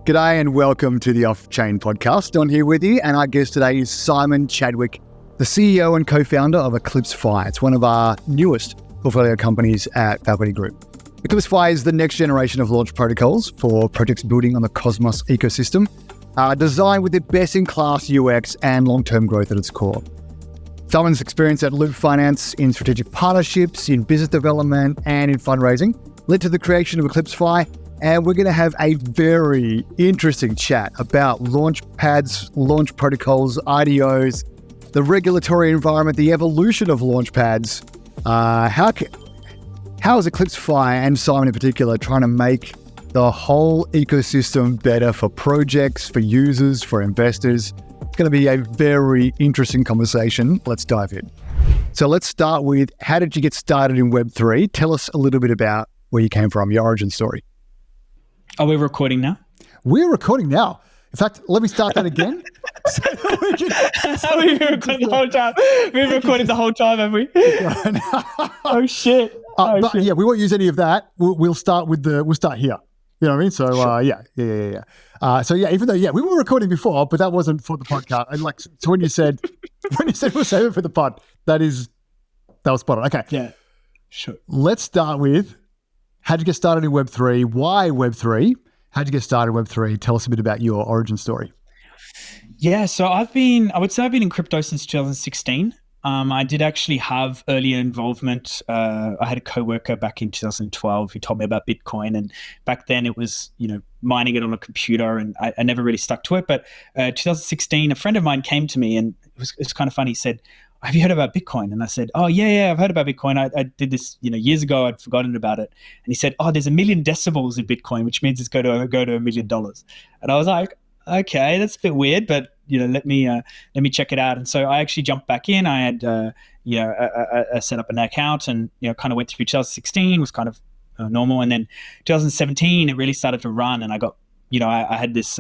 G'day and welcome to the Off-Chain Podcast. Don here with you, and our guest today is Simon Chadwick, the CEO and co-founder of Eclipse Fi. It's one of our newest portfolio companies at Faculty Group. Eclipse Fi is the next generation of launch protocols for projects building on the Cosmos ecosystem, designed with the best-in-class UX and long-term growth at its core. Simon's experience at Loop Finance in strategic partnerships, in business development, and in fundraising led to the creation of Eclipse Fi. And we're going to have a very interesting chat about launchpads, launch protocols, IDOs, the regulatory environment, the evolution of launchpads. How is Eclipse Fi and Simon in particular trying to make the whole ecosystem better for projects, for users, for investors? It's going to be a very interesting conversation. Let's dive in. So let's start with, how did you get started in Web3? Tell us a little bit about where you came from, your origin story. Are we recording now? We're recording now. In fact, let me start that again. We've been recording the whole time. We've been recording the whole time, have we? Oh shit! Shit. Yeah, we won't use any of that. We'll start with we'll start here. You know what I mean? So sure. Yeah. Even though we were recording before, but that wasn't for the podcast. And so when you said we'll save it for the pod, that was spot on. Okay. Yeah. Sure. Let's start with, how'd you get started in Web3? Why Web3? How'd you get started in Web3? Tell us a bit about your origin story. Yeah, so I would say I've been in crypto since 2016. I did actually have earlier involvement. I had a coworker back in 2012 who told me about Bitcoin, and back then it was, mining it on a computer, and I never really stuck to it. But 2016, a friend of mine came to me, and it was kind of funny. He said, "Have you heard about Bitcoin?" And I said, "Oh yeah, I've heard about Bitcoin. I did this, years ago. I'd forgotten about it." And he said, "Oh, there's 1 million decibels in Bitcoin, which means it's go to $1 million." And I was like, "Okay, that's a bit weird, but let me check it out." And so I actually jumped back in. I had I set up an account, and kind of went through 2016, was kind of normal, and then 2017 it really started to run, and I got I had this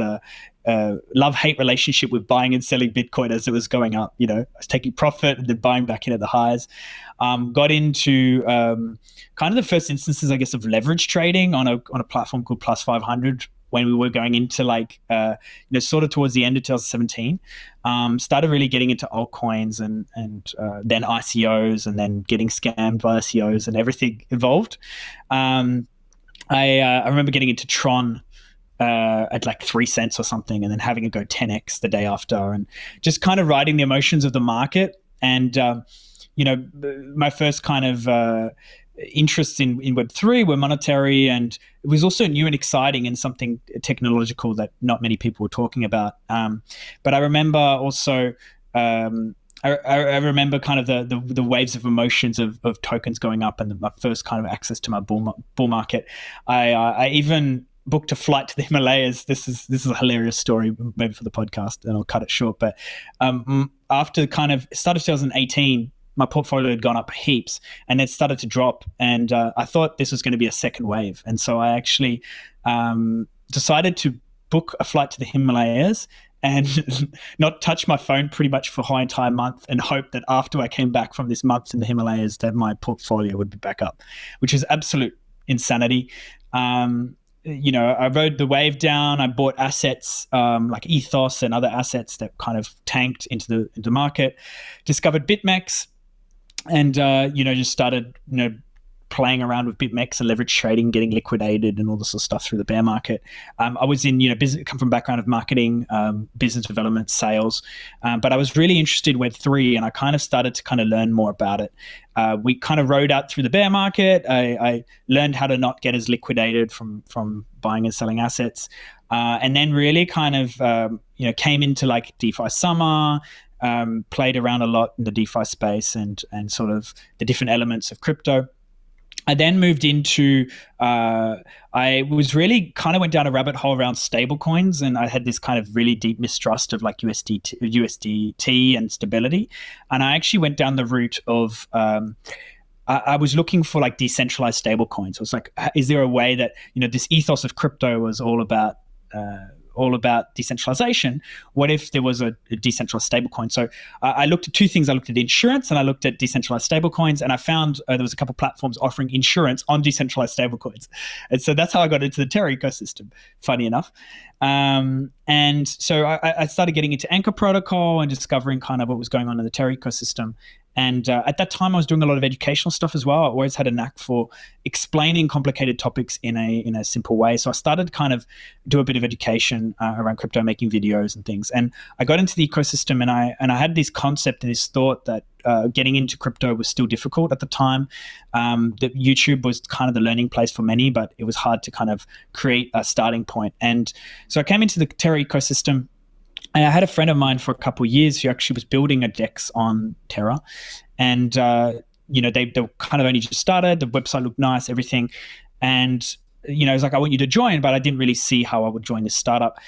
love-hate relationship with buying and selling Bitcoin as it was going up. I was taking profit and then buying back in at the highs. Got into kind of the first instances, I guess, of leverage trading on a platform called Plus 500 when we were going into sort of towards the end of 2017. Started really getting into altcoins and then ICOs, and then getting scammed by ICOs and everything involved. I remember getting into Tron at 3 cents or something, and then having it go 10x the day after, and just kind of riding the emotions of the market. And my first kind of interests in Web3 were monetary, and it was also new and exciting and something technological that not many people were talking about. But I remember also I remember kind of the waves of emotions of tokens going up, and my first kind of access to my bull market. I even booked a flight to the Himalayas. This is a hilarious story, maybe for the podcast, and I'll cut it short. But after kind of start of 2018, my portfolio had gone up heaps, and it started to drop. And I thought this was going to be a second wave, and so I actually decided to book a flight to the Himalayas and not touch my phone pretty much for a whole entire month, and hope that after I came back from this month in the Himalayas that my portfolio would be back up, which is absolute insanity. I rode the wave down. I bought assets like Ethos and other assets that kind of tanked into the market. Discovered BitMEX, and just started playing around with BitMEX and leverage trading, getting liquidated, and all this sort of stuff through the bear market. I was in business, come from a background of marketing, business development, sales, but I was really interested in Web3, and I kind of started to kind of learn more about it. We kind of rode out through the bear market. I learned how to not get as liquidated from buying and selling assets, and then really kind of came into DeFi summer. Played around a lot in the DeFi space and sort of the different elements of crypto. I then moved into, I was really kind of went down a rabbit hole around stable coins, and I had this kind of really deep mistrust of USDT and stability. And I actually went down the route of, I was looking for decentralized stable coins. So it's is there a way that, this ethos of crypto was all about all about decentralization. What if there was a decentralized stablecoin? So I looked at two things. I looked at insurance and I looked at decentralized stablecoins, and I found there was a couple of platforms offering insurance on decentralized stablecoins. And so that's how I got into the Terra ecosystem, funny enough. And so I started getting into Anchor Protocol and discovering kind of what was going on in the Terra ecosystem. And at that time, I was doing a lot of educational stuff as well. I always had a knack for explaining complicated topics in a simple way. So I started to kind of do a bit of education around crypto, making videos and things. And I got into the ecosystem, and I had this concept and this thought that getting into crypto was still difficult at the time. That YouTube was kind of the learning place for many, but it was hard to kind of create a starting point. And so I came into the Terra ecosystem. And I had a friend of mine for a couple of years who actually was building a DEX on Terra. And, they kind of only just started. The website looked nice, everything. And, it was like, I want you to join, but I didn't really see how I would join this startup.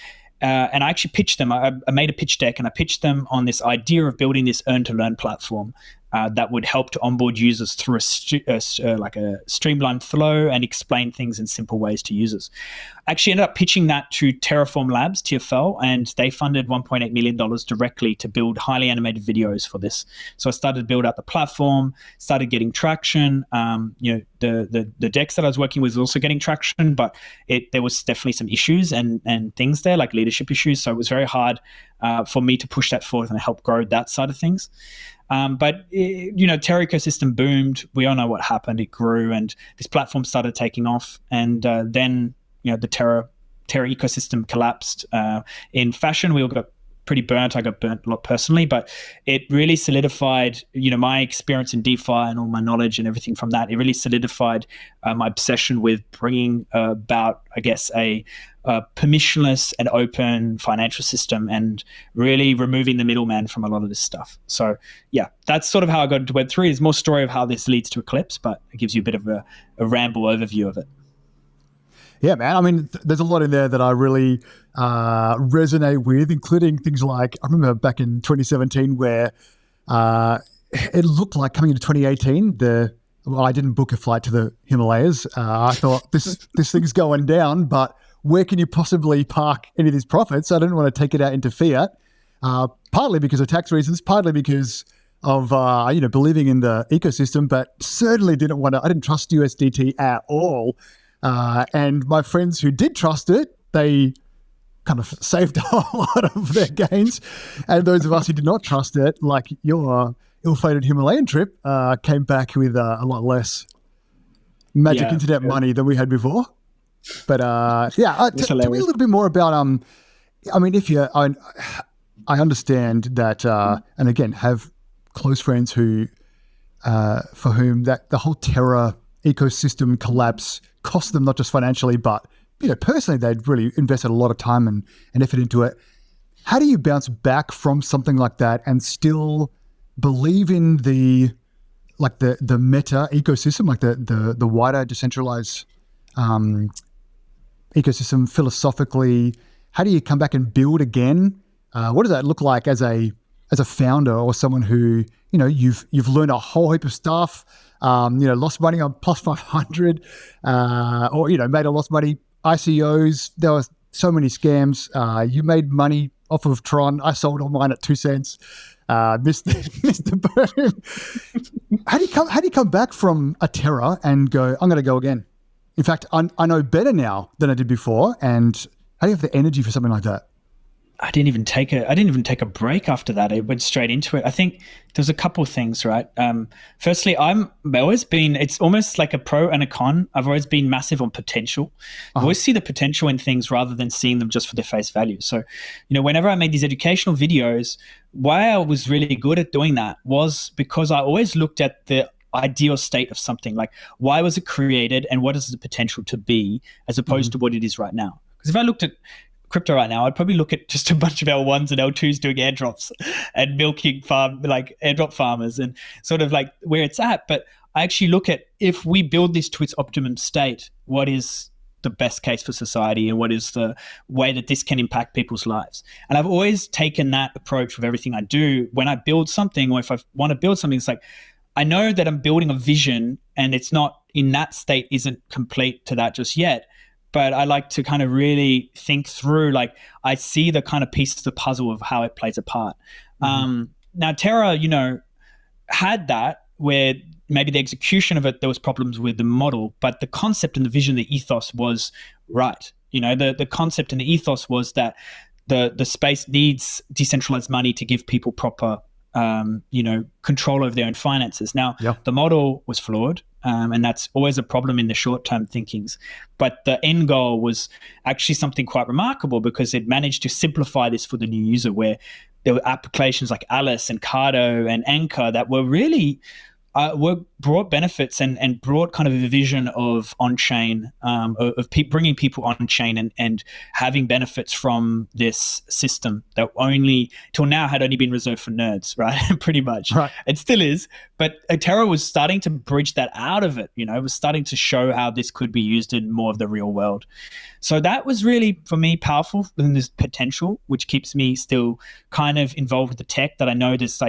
And I actually pitched them. I made a pitch deck, and I pitched them on this idea of building this earn-to-learn platform that would help to onboard users through like a streamlined flow and explain things in simple ways to users. I actually ended up pitching that to Terraform Labs, TFL, and they funded $1.8 million directly to build highly animated videos for this. So I started to build out the platform, started getting traction. The DEX that I was working with was also getting traction, but there was definitely some issues and things there, like leadership issues. So it was very hard for me to push that forth and help grow that side of things. But Terra ecosystem boomed. We all know what happened. It grew, and this platform started taking off. And then the Terra ecosystem collapsed. In fashion, we all got pretty burnt. I got burnt a lot personally, but it really solidified, my experience in DeFi and all my knowledge and everything from that. It really solidified my obsession with bringing about, I guess, a permissionless and open financial system, and really removing the middleman from a lot of this stuff. So yeah, that's sort of how I got into Web3. There's more story of how this leads to Eclipse, but it gives you a bit of a ramble overview of it. Yeah, man. I mean, there's a lot in there that I really resonate with, including things like, I remember back in 2017 where it looked like coming into 2018, I didn't book a flight to the Himalayas. I thought this thing's going down, but where can you possibly park any of these profits? I didn't want to take it out into fiat, partly because of tax reasons, partly because of believing in the ecosystem, but certainly I didn't trust USDT at all. And my friends who did trust it, they kind of saved a whole lot of their gains. And those of us who did not trust it, like your ill-fated Himalayan trip, came back with a lot less magic internet money than we had before. But tell me a little bit more about, I understand that, and again, have close friends who, for whom that the whole Terra ecosystem collapse cost them not just financially, but personally, they'd really invested a lot of time and effort into it. How do you bounce back from something like that and still believe in the meta ecosystem, like the wider decentralized ecosystem philosophically? How do you come back and build again? What does that look like as a founder or someone who you've learned a whole heap of stuff? Lost money on plus 500, or made a lost money ICOs. There were so many scams. You made money off of Tron. I sold all mine at 2 cents. Missed the boom. How do you come back from a Terra and go, I'm going to go again? In fact, I know better now than I did before. And how do you have the energy for something like that? I didn't even take a break after that. I went straight into it. I think there's a couple of things, right? Firstly, I've always been, it's almost like a pro and a con. I've always been massive on potential. I always see the potential in things rather than seeing them just for their face value. So, whenever I made these educational videos, why I was really good at doing that was because I always looked at the ideal state of something, like why was it created and what is the potential to be, as opposed to what it is right now. Because if I looked at crypto right now, I'd probably look at just a bunch of L1s and L2s doing airdrops and milking airdrop farmers and sort of like where it's at. But I actually look at, if we build this to its optimum state, what is the best case for society and what is the way that this can impact people's lives? And I've always taken that approach with everything I do. When I build something, or if I want to build something, it's like, I know that I'm building a vision and it's not in that state, isn't complete to that just yet. but I like to kind of really think through, like, I see the kind of pieces of the puzzle of how it plays a part. Now, Terra, had that where maybe the execution of it, there was problems with the model, but the concept and the vision, the ethos was right. The concept and the ethos was that the space needs decentralized money to give people proper control over their own finances. Now, the model was flawed, and that's always a problem in the short-term thinkings. But the end goal was actually something quite remarkable, because it managed to simplify this for the new user, where there were applications like Alice and Cardo and Anchor that were really brought benefits and brought kind of a vision of on-chain, bringing people on-chain and having benefits from this system that only till now had only been reserved for nerds, right? Pretty much. Right. It still is, but Terra was starting to bridge that out of it. It was starting to show how this could be used in more of the real world. So that was really, for me, powerful in this potential, which keeps me still kind of involved with the tech, that I know there's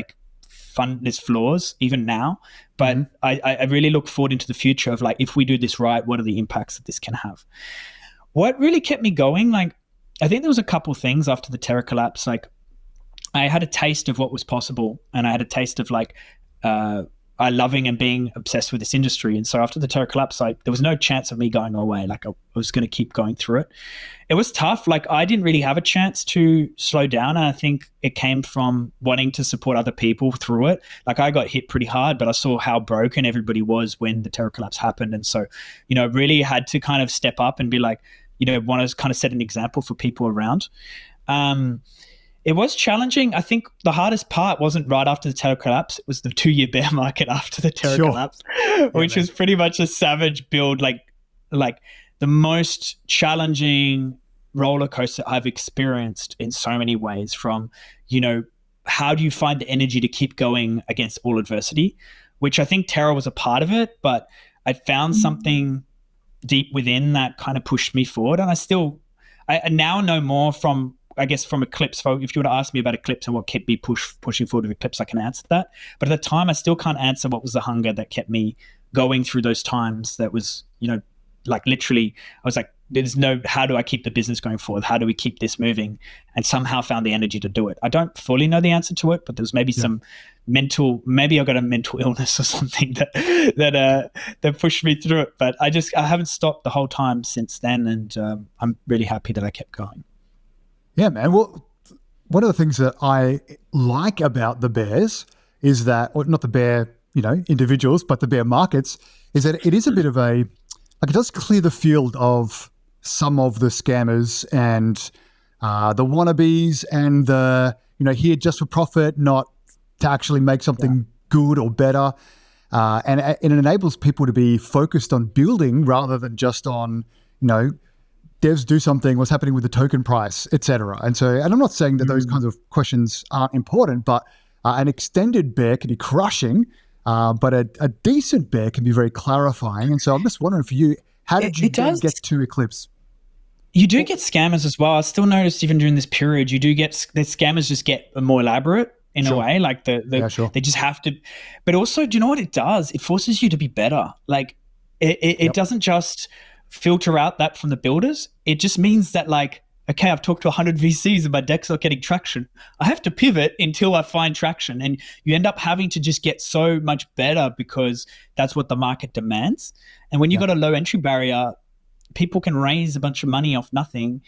flaws even now, but I really look forward into the future of, like, if we do this right, what are the impacts that this can have? What really kept me going, I think there was a couple things after the Terra collapse. I had a taste of what was possible, and I had a taste of loving and being obsessed with this industry. And so after the Terra collapse, there was no chance of me going away. I was going to keep going through it. It was tough. I didn't really have a chance to slow down. And I think it came from wanting to support other people through it. I got hit pretty hard, but I saw how broken everybody was when the Terra collapse happened. And so, really had to kind of step up and be want to kind of set an example for people around. It was challenging. I think the hardest part wasn't right after the Terra collapse. It was the 2-year bear market after the Terra collapse, which was pretty much a savage build, like the most challenging roller coaster I've experienced in so many ways. From, how do you find the energy to keep going against all adversity, which I think Terra was a part of it, but I found something deep within that kind of pushed me forward. And I now know more from Eclipse. If you were to ask me about Eclipse and what kept me pushing forward with Eclipse, I can answer that. But at the time, I still can't answer what was the hunger that kept me going through those times. That was, literally, I was like, how do I keep the business going forward? How do we keep this moving? And somehow found the energy to do it. I don't fully know the answer to it, but there's maybe maybe I got a mental illness or something that pushed me through it. But I haven't stopped the whole time since then. And I'm really happy that I kept going. Yeah, man. Well, one of the things that I like about the bears is that, or not the bear, individuals, but the bear markets, is that it is a bit of it does clear the field of some of the scammers and the wannabes and the, here just for profit, not to actually make something good or better. And it enables people to be focused on building rather than just on, devs do something, what's happening with the token price, et cetera. And I'm not saying that those kinds of questions aren't important, but an extended bear can be crushing, but a decent bear can be very clarifying. And so I'm just wondering for you, how did you get to Eclipse? You do get scammers as well. I still noticed even during this period, you do get the scammers just get more elaborate in a way, they just have to. But also, do you know what it does? It forces you to be better. It doesn't just filter out that from the builders. It just means that okay, I've talked to 100 VCs and my deck's not getting traction. I have to pivot until I find traction. And you end up having to just get so much better because that's what the market demands. And when you've got a low entry barrier, people can raise a bunch of money off nothing.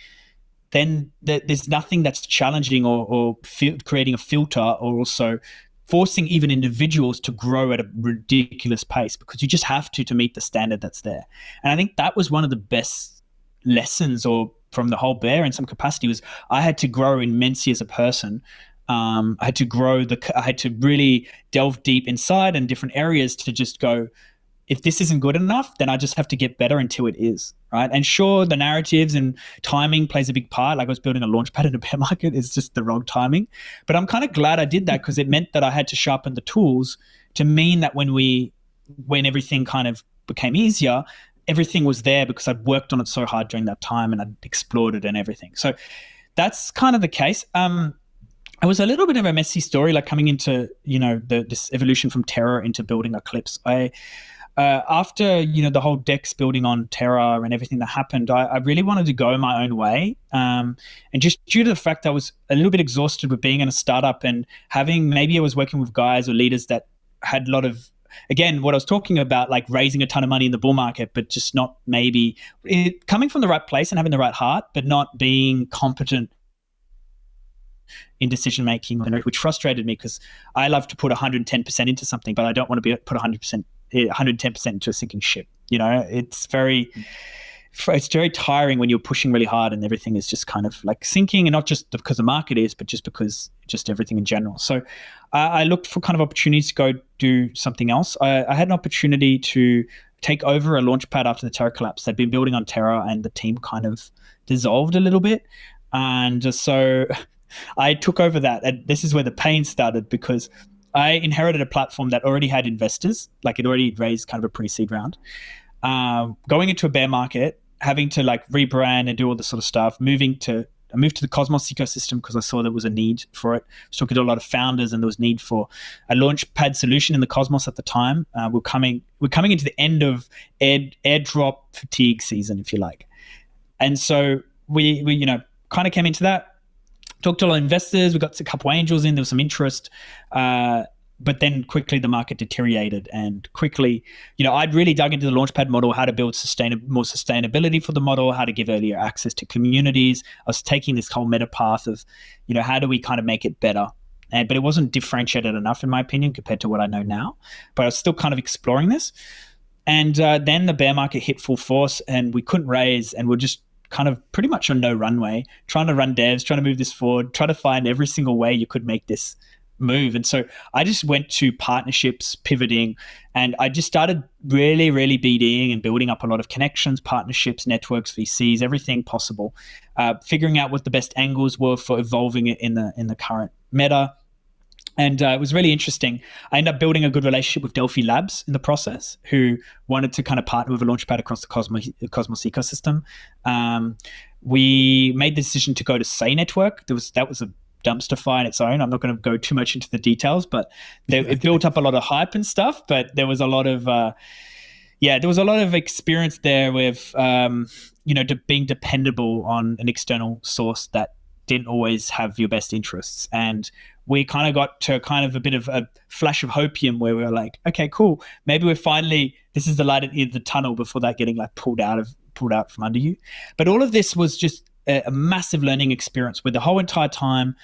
Then there's nothing that's challenging or creating a filter, or also forcing even individuals to grow at a ridiculous pace, because you just have to meet the standard that's there. And I think that was one of the best lessons from the whole bear in some capacity, was I had to grow immensely as a person. I had to really delve deep inside in different areas to just go, if this isn't good enough, then I just have to get better until it is, right? And sure, the narratives and timing plays a big part. Like I was building a launchpad in a bear market, it's just the wrong timing. But I'm kind of glad I did that, because it meant that I had to sharpen the tools to mean that when everything kind of became easier, everything was there because I'd worked on it so hard during that time and I'd explored it and everything. So that's kind of the case. It was a little bit of a messy story, like coming into, this evolution from Terra into building Eclipse. after the whole DEX building on Terra and everything that happened, I really wanted to go my own way, and just due to the fact I was a little bit exhausted with being in a startup and maybe I was working with guys or leaders that had a lot of, again, what I was talking about, like raising a ton of money in the bull market, but just not maybe coming from the right place and having the right heart, but not being competent in decision making, which frustrated me because I love to put 110% into something, but I don't want to put 110% into a sinking ship. It's very tiring when you're pushing really hard and everything is just kind of like sinking, and not just because the market is, but just because just everything in general. So I looked for kind of opportunities to go do something else. I had an opportunity to take over a Launchpad after the Terra collapse. They'd been building on Terra and the team kind of dissolved a little bit. And so I took over that. And this is where the pain started, because I inherited a platform that already had investors, like it already raised kind of a pre-seed round. Going into a bear market, having to like rebrand and do all this sort of stuff, I moved to the Cosmos ecosystem because I saw there was a need for it. I was talking to a lot of founders and there was need for a Launchpad solution in the Cosmos at the time. We're coming into the end of airdrop fatigue season, if you like. And so we kind of came into that, talked to a lot of investors. We got a couple of angels in, there was some interest. But then quickly the market deteriorated, and quickly, I'd really dug into the Launchpad model, how to build more sustainability for the model, how to give earlier access to communities. I was taking this whole meta path of, how do we kind of make it better? But it wasn't differentiated enough, in my opinion, compared to what I know now. But I was still kind of exploring this. And then the bear market hit full force and we couldn't raise, and we're just kind of pretty much on no runway, trying to run devs, trying to move this forward, try to find every single way you could make this move. And so I just went to partnerships, pivoting, and I just started really, really BDing and building up a lot of connections, partnerships, networks, VCs, everything possible, figuring out what the best angles were for evolving it in the current meta. And it was really interesting. I ended up building a good relationship with Delphi Labs in the process, who wanted to kind of partner with a Launchpad across the Cosmos ecosystem. We made the decision to go to Say Network. That was a dumpster fire in its own. I'm not going to go too much into the details, but it built up a lot of hype and stuff. But there was a lot of experience there with being dependable on an external source that didn't always have your best interests. And we kind of got to kind of a bit of a flash of hopium where we were like, okay, cool, maybe this is the light at the end of the tunnel before that getting like pulled out from under you. But all of this was just a massive learning experience where the whole entire time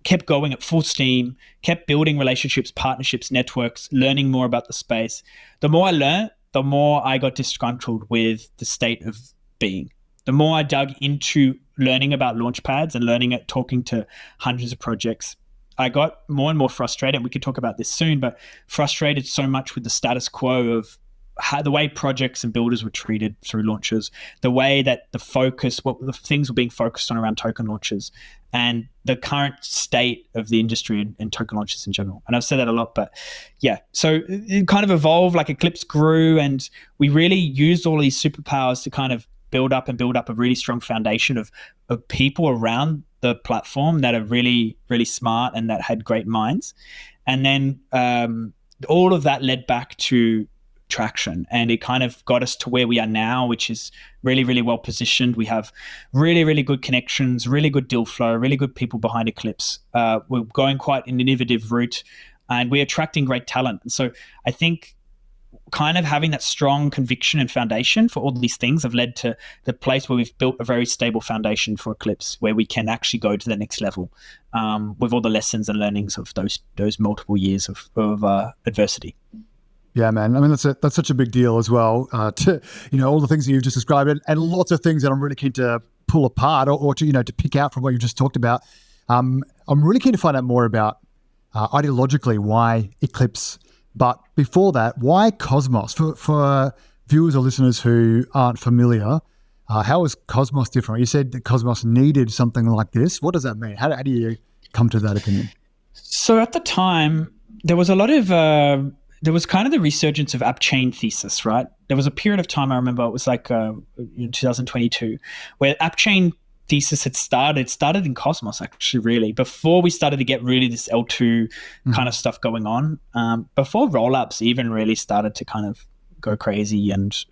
kept going at full steam, kept building relationships, partnerships, networks, learning more about the space. The more I learned, the more I got disgruntled with the state of being. The more I dug into learning about Launchpads and talking to hundreds of projects, I got more and more frustrated. And we could talk about this soon, but frustrated so much with the status quo of the way projects and builders were treated through launches, the way that the things were being focused on around token launches, and the current state of the industry and token launches in general. And I've said that a lot, but yeah. So it kind of evolved, like Eclipse grew, and we really used all these superpowers to kind of build up a really strong foundation of people around the platform that are really, really smart and that had great minds. And then all of that led back to traction, and it kind of got us to where we are now, which is really, really well positioned. We have really, really good connections, really good deal flow, really good people behind Eclipse. We're going quite an innovative route, and we're attracting great talent. And so I think kind of having that strong conviction and foundation for all these things have led to the place where we've built a very stable foundation for Eclipse, where we can actually go to the next level with all the lessons and learnings of those multiple years of adversity. Yeah, man. I mean, that's such a big deal as well. To all the things that you've just described, and lots of things that I'm really keen to pull apart or to pick out from what you just talked about. I'm really keen to find out more about ideologically why Eclipse, but before that, why Cosmos? For viewers or listeners who aren't familiar, how is Cosmos different? You said that Cosmos needed something like this. What does that mean? How do you come to that opinion? So at the time, there was a lot of there was kind of the resurgence of app chain thesis, right? There was a period of time, I remember, it was like 2022, where app chain thesis had started in Cosmos, actually, really, before we started to get really this L2 kind of stuff going on, before rollups even really started to kind of go crazy, and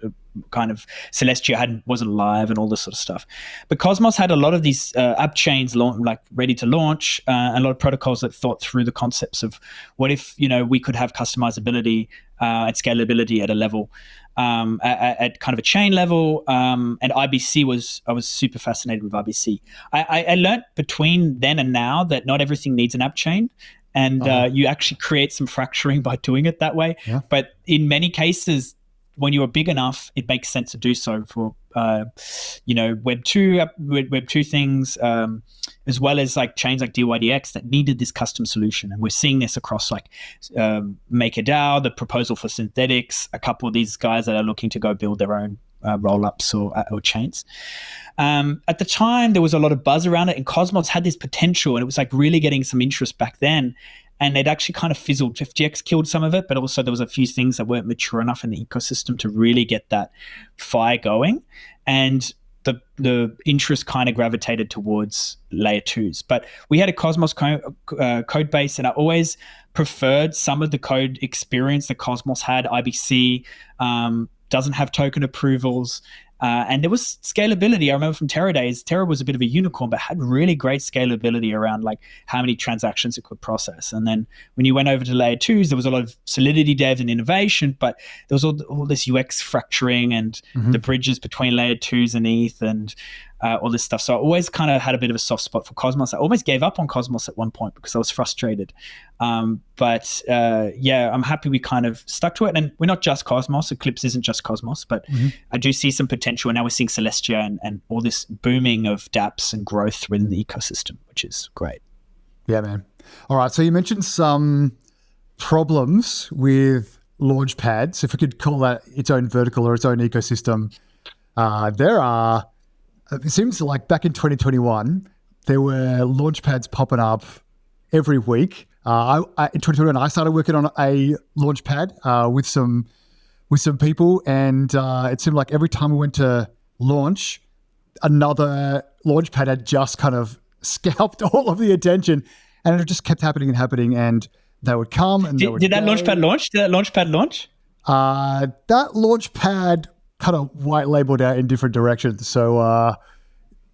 kind of Celestia wasn't live and all this sort of stuff. But Cosmos had a lot of these app chains like ready to launch, and a lot of protocols that thought through the concepts of what if we could have customizability and scalability at a level, at kind of a chain level. And IBC I was super fascinated with IBC. I learned between then and now that not everything needs an app chain. And you actually create some fracturing by doing it that way. Yeah. But in many cases, when you are big enough, it makes sense to do so for Web 2 things, as well as like chains like DYDX that needed this custom solution. And we're seeing this across like MakerDAO, the proposal for synthetics, a couple of these guys that are looking to go build their own roll-ups or chains. At the time, there was a lot of buzz around it, and Cosmos had this potential, and it was like really getting some interest back then. And it actually kind of fizzled. FTX killed some of it, but also there was a few things that weren't mature enough in the ecosystem to really get that fire going. And the interest kind of gravitated towards layer 2s. But we had a Cosmos code base, and I always preferred some of the code experience that Cosmos had. IBC doesn't have token approvals. And there was scalability. I remember from Terra days, Terra was a bit of a unicorn, but had really great scalability around like how many transactions it could process. And then when you went over to layer 2s, there was a lot of Solidity dev and innovation, but there was all this UX fracturing and the bridges between layer 2s and ETH and all this stuff. So I always kind of had a bit of a soft spot for Cosmos. I almost gave up on Cosmos at one point because I was frustrated. But I'm happy we kind of stuck to it. And we're not just Cosmos. Eclipse isn't just Cosmos, but I do see some potential. And now we're seeing Celestia and all this booming of dApps and growth within the ecosystem, which is great. Yeah, man. All right. So you mentioned some problems with Launchpads, if we could call that its own vertical or its own ecosystem. It seems like back in 2021, there were Launchpads popping up every week. In 2021, I started working on a Launchpad with some people, and it seemed like every time we went to launch, another Launchpad had just kind of scalped all of the attention, and it just kept happening, and they would come and did that Launchpad launch? Did that Launchpad launch? That Launchpad kind of white labeled out in different directions. So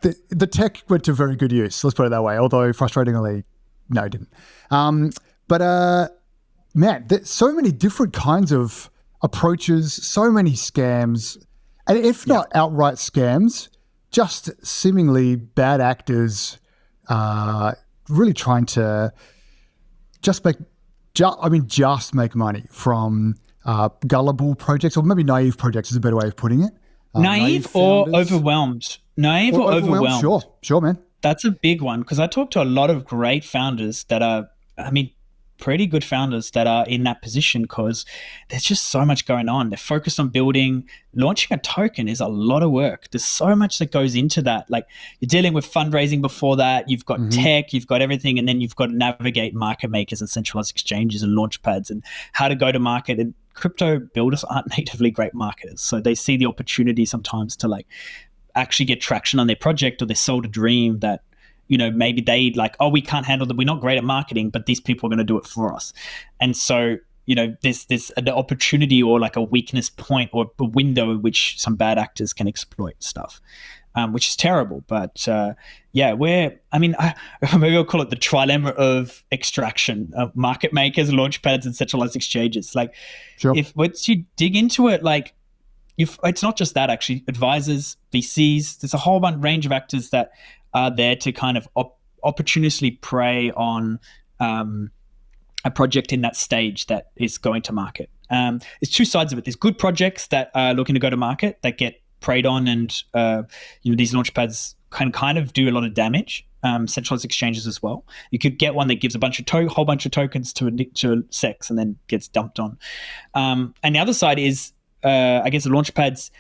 the tech went to very good use, let's put it that way, although frustratingly, no, it didn't. Man, there's so many different kinds of approaches, so many scams, and if not outright scams, just seemingly bad actors really trying to just make money from gullible projects, or maybe naive projects is a better way of putting it. Naive or overwhelmed? Naive or overwhelmed? Sure, man. That's a big one, because I talk to a lot of great founders that are, pretty good founders that are in that position, because there's just so much going on. They're focused on launching a token is a lot of work. There's so much that goes into that. Like, you're dealing with fundraising before that, you've got tech, you've got everything, and then you've got to navigate market makers and centralized exchanges and launchpads and how to go to market. And crypto builders aren't natively great marketers. So they see the opportunity sometimes to like actually get traction on their project, or they sold a dream that, maybe they like, oh, we can't handle that. We're not great at marketing, but these people are going to do it for us. And so, there's an opportunity or like a weakness point or a window in which some bad actors can exploit stuff, which is terrible. But maybe I'll call it the trilemma of extraction of market makers, launchpads, and centralized exchanges. Like, sure. If once you dig into it, like, it's not just that, actually. Advisors, VCs, there's a whole range of actors that are there to kind of opportunistically prey on a project in that stage that is going to market. There's two sides of it. There's good projects that are looking to go to market that get preyed on, and these launchpads can kind of do a lot of damage. Centralized exchanges as well. You could get one that gives a whole bunch of tokens to SEX and then gets dumped on. And the other side is, I guess, the launchpads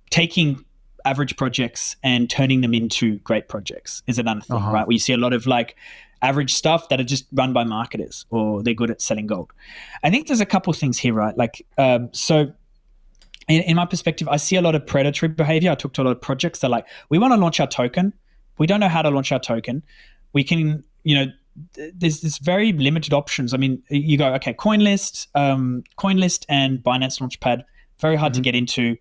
taking average projects and turning them into great projects is another thing, right? Where you see a lot of like average stuff that are just run by marketers, or they're good at selling gold. I think there's a couple of things here, right? Like, so in my perspective, I see a lot of predatory behavior. I talk to a lot of projects that are like, we want to launch our token. We don't know how to launch our token. We can, there's this very limited options. You go, okay, CoinList and Binance Launchpad, very hard to get into.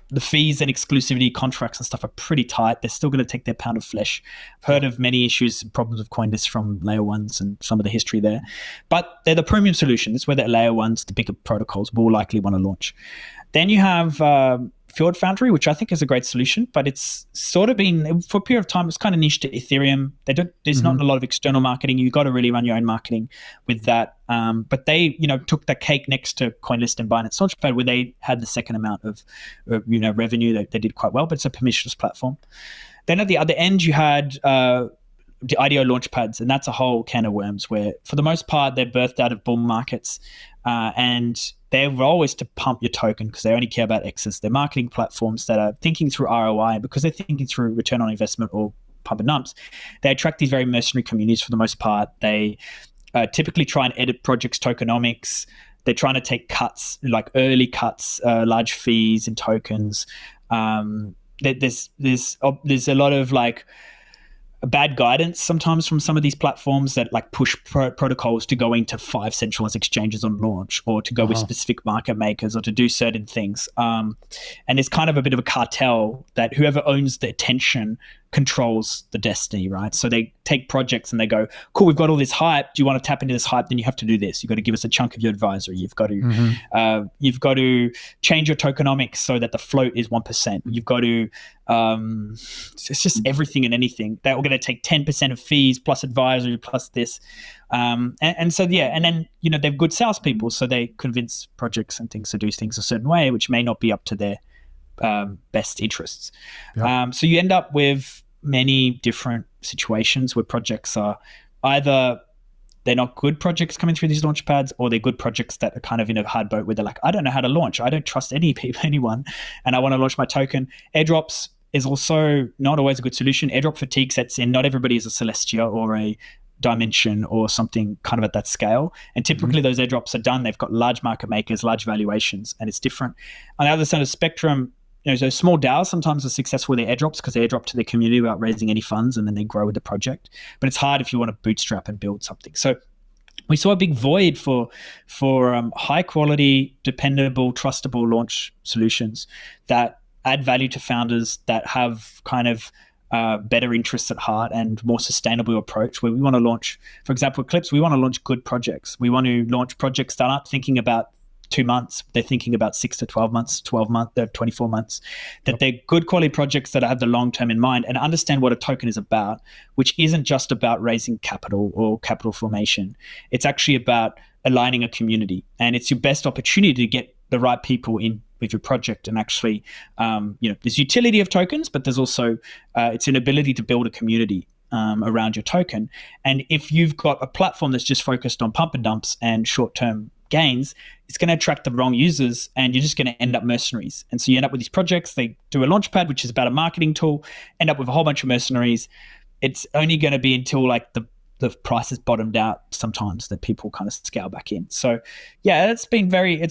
The fees and exclusivity contracts and stuff are pretty tight. They're still going to take their pound of flesh. I've heard of many issues and problems with CoinList from layer ones and some of the history there. But they're the premium solution. It's where the layer ones, the bigger protocols, will likely want to launch. Then you have Field Foundry, which I think is a great solution, but it's sort of been, for a period of time, it's kind of niche to Ethereum. There's not a lot of external marketing. You've got to really run your own marketing with that. But they, took the cake next to CoinList and Binance Launchpad, where they had the second amount of, revenue. They did quite well, but it's a permissionless platform. Then at the other end, you had the IDO Launchpads, and that's a whole can of worms where, for the most part, they're birthed out of bull markets, and their role is to pump your token because they only care about X's. They're marketing platforms that are thinking through ROI, and because they're thinking through return on investment or pump and dumps, they attract these very mercenary communities for the most part. They typically try and edit projects' tokenomics. They're trying to take cuts, like early cuts, large fees in tokens. There's a lot of bad guidance sometimes from some of these platforms that push protocols to go into 5 centralized exchanges on launch, or to go with specific market makers, or to do certain things. And it's kind of a bit of a cartel that whoever owns the attention controls the destiny, right? So they take projects and they go, cool, we've got all this hype. Do you want to tap into this hype? Then you have to do this. You've got to give us a chunk of your advisory. You've got to change your tokenomics so that the float is 1%. You've got to it's just everything and anything. They're going to take 10% of fees plus advisory plus this. And then they're good salespeople, so they convince projects and things to do things a certain way, which may not be up to their best interests. So you end up with many different situations where projects are either they're not good projects coming through these launch pads, or they're good projects that are kind of in a hard boat where they're like, I don't know how to launch. I don't trust anyone, and I want to launch my token. Airdrops is also not always a good solution. Airdrop fatigue sets in. Not everybody is a Celestia or a Dimension or something kind of at that scale. And typically those airdrops are done. They've got large market makers, large valuations, and it's different. On the other side of the spectrum, so small DAOs sometimes are successful with their airdrops because they airdrop to their community without raising any funds, and then they grow with the project. But it's hard if you want to bootstrap and build something. So we saw a big void for high quality, dependable, trustable launch solutions that add value to founders, that have kind of better interests at heart and more sustainable approach, where we want to launch, for example, Eclipse, we want to launch good projects. We want to launch projects that aren't thinking about 2 months. They're thinking about 6 to 12 months, 24 months, that they're good quality projects that have the long term in mind and understand what a token is about, which isn't just about raising capital or capital formation. It's actually about aligning a community, and it's your best opportunity to get the right people in with your project. And actually, there's utility of tokens, but there's also it's an ability to build a community around your token. And if you've got a platform that's just focused on pump and dumps and short-term gains, it's going to attract the wrong users, and you're just going to end up mercenaries. And so you end up with these projects. They do a launchpad, which is about a marketing tool, end up with a whole bunch of mercenaries. It's only going to be until the price is bottomed out sometimes that people kind of scale back in. So yeah, it's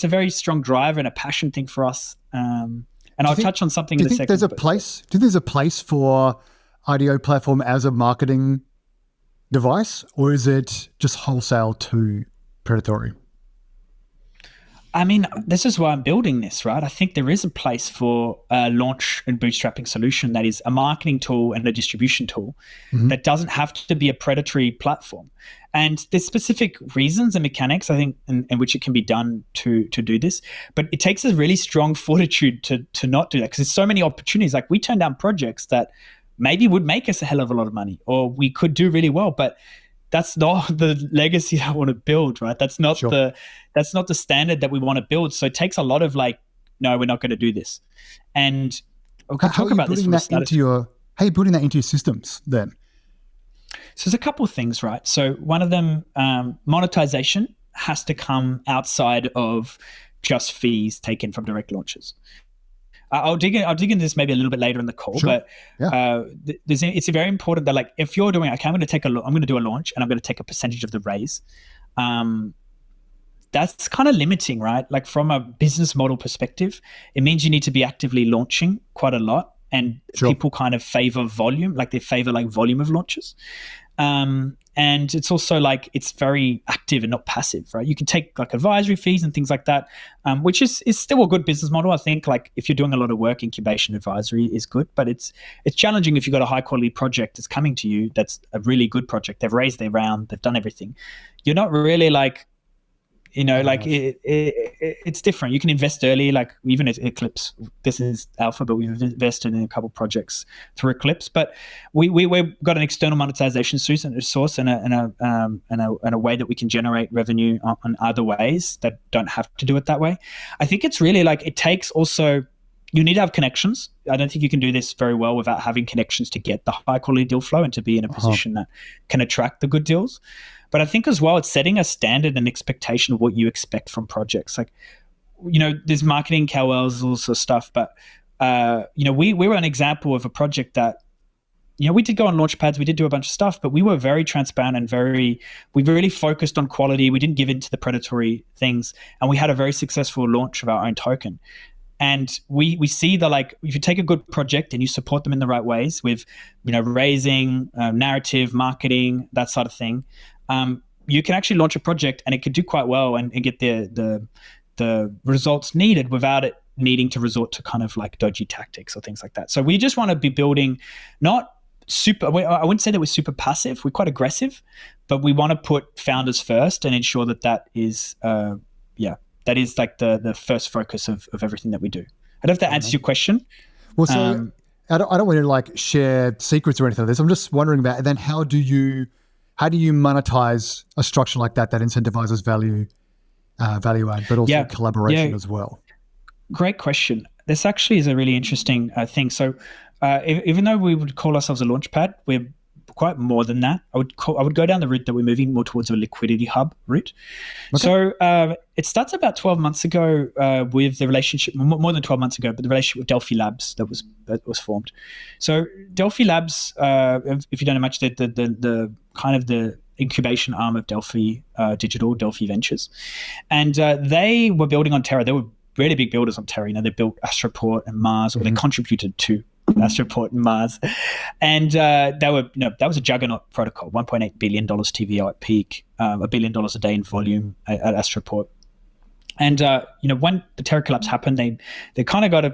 a very strong driver and a passion thing for us. And I'll touch on something in a second. Do you think there's a place for IDO platform as a marketing device, or is it just wholesale to predatory? I mean, this is why I'm building this, right? I think there is a place for a launch and bootstrapping solution that is a marketing tool and a distribution tool that doesn't have to be a predatory platform. And there's specific reasons and mechanics, I think, in which it can be done to do this. But it takes a really strong fortitude to not do that, because there's so many opportunities. Like, we turn down projects that maybe would make us a hell of a lot of money, or we could do really well, but that's not the legacy I want to build, right? That's not the standard that we want to build. So it takes a lot of no, we're not going to do this. And we can talk about this. How are you putting that into your systems then? So there's a couple of things, right? So one of them, monetization has to come outside of just fees taken from direct launches. I'll dig into this maybe a little bit later in the call, but it's very important that if you're doing, okay, I'm going to do a launch and I'm going to take a percentage of the raise. That's kind of limiting, right? Like, from a business model perspective, it means you need to be actively launching quite a lot, and people kind of favor volume, they favor volume of launches. And it's also like it's very active and not passive, right? You can take like advisory fees and things like that, which is still a good business model. I think like if you're doing a lot of work, incubation advisory is good, but it's challenging if you've got a high quality project that's coming to you that's a really good project. They've raised their round, they've done everything. You're not really like, it's different. You can invest early, like even at Eclipse. This is alpha, but we've invested in a couple of projects through Eclipse. But we've got an external monetization source and a way that we can generate revenue on other ways that don't have to do it that way. I think it's really like it takes also. You need to have connections. I don't think you can do this very well without having connections to get the high quality deal flow and to be in a position that can attract the good deals. But I think as well, it's setting a standard and expectation of what you expect from projects. Like, there's marketing KOLs, all sorts of stuff. But, we were an example of a project that, we did go on Launchpads, we did do a bunch of stuff, but we were very transparent and we really focused on quality. We didn't give in to the predatory things. And we had a very successful launch of our own token. And we see that, like, if you take a good project and you support them in the right ways with, raising, narrative, marketing, that sort of thing, you can actually launch a project and it could do quite well and get the results needed without it needing to resort to kind of like dodgy tactics or things like that. So we just want to be building not super, I wouldn't say that we're super passive, we're quite aggressive, but we want to put founders first and ensure that is, that is like the first focus of everything that we do. I don't know if that answers your question. Well, so I don't want to like share secrets or anything like this. I'm just wondering about, and then how do you monetize a structure like that incentivizes value add, but also collaboration as well? Great question. This actually is a really interesting thing. So even though we would call ourselves a launchpad, we're quite more than that. I would go down the route that we're moving more towards a liquidity hub route. Okay. So it starts about 12 months ago with the relationship, more than 12 months ago, but the relationship with Delphi Labs that was formed. So Delphi Labs, if you don't know much, the kind of the incubation arm of Delphi Digital, Delphi Ventures, and they were building on Terra. They were really big builders on Terra. They built Astroport and Mars, or they contributed to Astroport and Mars, and that was a juggernaut protocol. $1.8 billion TVO at peak, $1 billion a day in volume at Astroport. And when the Terra collapse happened, they kind of got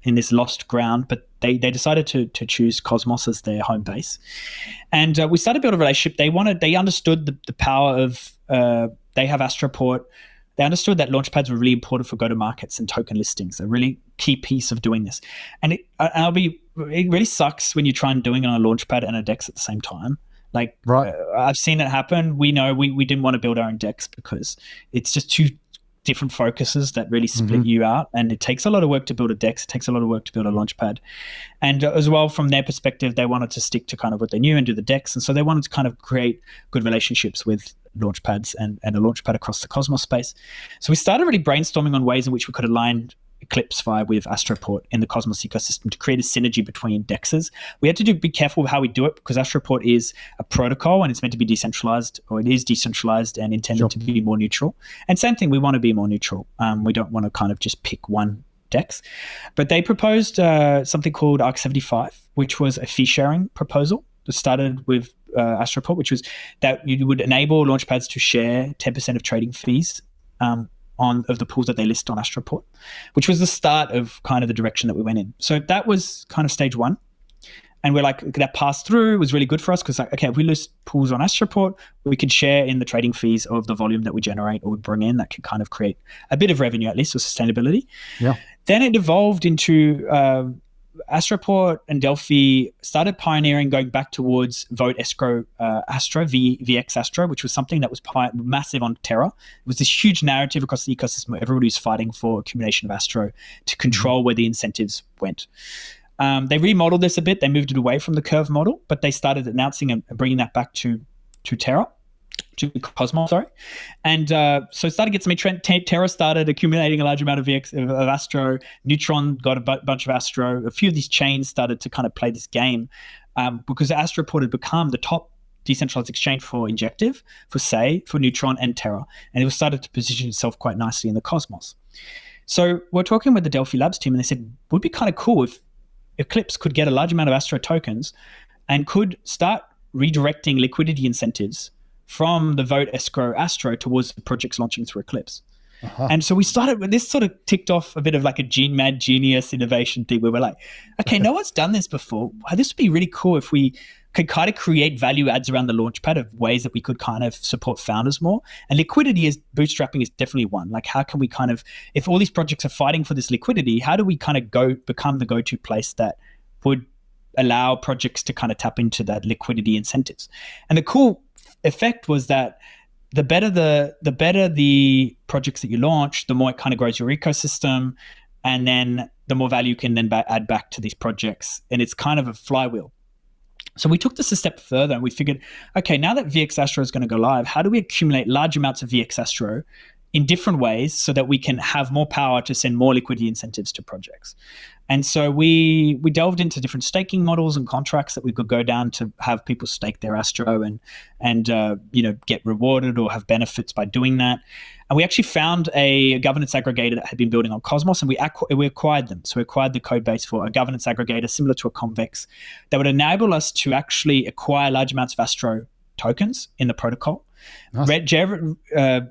in this lost ground, but they decided to choose Cosmos as their home base, and we started to build a relationship. They understood the power of they have Astroport. They understood that launchpads were really important for go-to-markets and token listings, a really key piece of doing this. And it really sucks when you try and doing it on a launchpad and a DEX at the same time. Like, right. I've seen it happen. We know we didn't want to build our own DEX because it's just two different focuses that really split you out. And it takes a lot of work to build a DEX. It takes a lot of work to build a launchpad. And as well, from their perspective, they wanted to stick to kind of what they knew and do the DEX. And so they wanted to kind of create good relationships with launchpads and a launchpad across the Cosmos space. So we started really brainstorming on ways in which we could align Eclipse Fi with Astroport in the Cosmos ecosystem to create a synergy between DEXs. We had to be careful with how we do it because Astroport is a protocol and it's meant to be decentralized, or it is decentralized and intended to be more neutral. And same thing, we want to be more neutral. We don't want to kind of just pick one DEX. But they proposed something called ARC75, which was a fee sharing proposal that started with Astroport, which was that you would enable launchpads to share 10% of trading fees of the pools that they list on Astroport, which was the start of kind of the direction that we went in. So that was kind of stage one. And we're like, that passed through. It was really good for us because, like, okay, if we list pools on Astroport, we could share in the trading fees of the volume that we generate or we bring in. That can kind of create a bit of revenue, at least, or sustainability. Yeah. Then it evolved into Astroport and Delphi started pioneering going back towards Vote Escrow Astro, VX Astro, which was something that was massive on Terra. It was this huge narrative across the ecosystem where everybody was fighting for accumulation of Astro to control where the incentives went. They remodeled this a bit. They moved it away from the curve model, but they started announcing and bringing that back to Terra. To Cosmos, sorry. And so it started to get some trend. Terra started accumulating a large amount of Astro. Neutron got a bunch of Astro. A few of these chains started to kind of play this game because Astroport had become the top decentralized exchange for Injective, for Say, for Neutron and Terra. And it was started to position itself quite nicely in the Cosmos. So we're talking with the Delphi Labs team and they said, it would be kind of cool if Eclipse could get a large amount of Astro tokens and could start redirecting liquidity incentives from the vote escrow Astro towards the projects launching through Eclipse. And so we started with this, sort of ticked off a bit of like a mad genius innovation thing where we're like, okay, no one's done this before. This would be really cool if we could kind of create value adds around the Launchpad of ways that we could kind of support founders more. And liquidity is bootstrapping is definitely one. Like, how can we kind of, if all these projects are fighting for this liquidity, how do we kind of become the go-to place that would allow projects to kind of tap into that liquidity incentives? And the cool effect was that the better the projects that you launch, the more it kind of grows your ecosystem, and then the more value you can then add back to these projects. And it's kind of a flywheel. So we took this a step further and we figured, okay, now that VX Astro is going to go live, how do we accumulate large amounts of VX Astro in different ways so that we can have more power to send more liquidity incentives to projects? And so we delved into different staking models and contracts that we could go down to have people stake their Astro and get rewarded or have benefits by doing that. And we actually found a governance aggregator that had been building on Cosmos, and we acquired them. So we acquired the code base for a governance aggregator similar to a Convex that would enable us to actually acquire large amounts of Astro tokens in the protocol. Nice.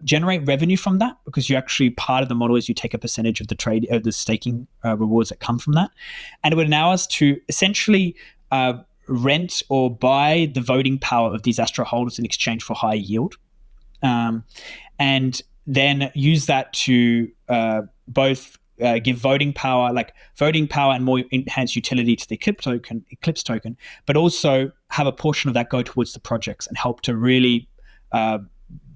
Generate revenue from that, because you actually, part of the model is you take a percentage of the trade of the staking rewards that come from that, and it would allow us to essentially rent or buy the voting power of these Astro holders in exchange for high yield, and then use that to both give voting power and more enhanced utility to the Eclipse token, but also have a portion of that go towards the projects and help to really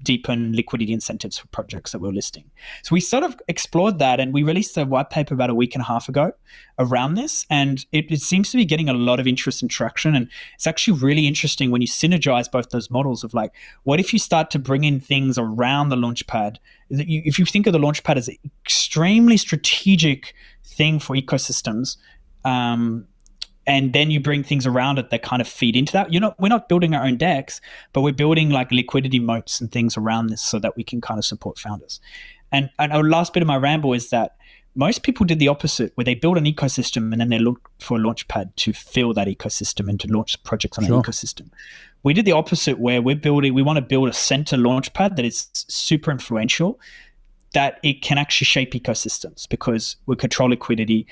deepen liquidity incentives for projects that we're listing. So we sort of explored that, and we released a white paper about a week and a half ago around this, and it seems to be getting a lot of interest and traction. And it's actually really interesting when you synergize both those models of like, what if you start to bring in things around the Launchpad? If you think of the Launchpad as an extremely strategic thing for ecosystems, and then you bring things around it that kind of feed into that. We're not building our own decks, but we're building like liquidity moats and things around this so that we can kind of support founders. And our last bit of my ramble is that most people did the opposite, where they build an ecosystem and then they look for a Launchpad to fill that ecosystem and to launch projects on that ecosystem. We did the opposite, where we want to build a center Launchpad that is super influential, that it can actually shape ecosystems, because we control liquidity,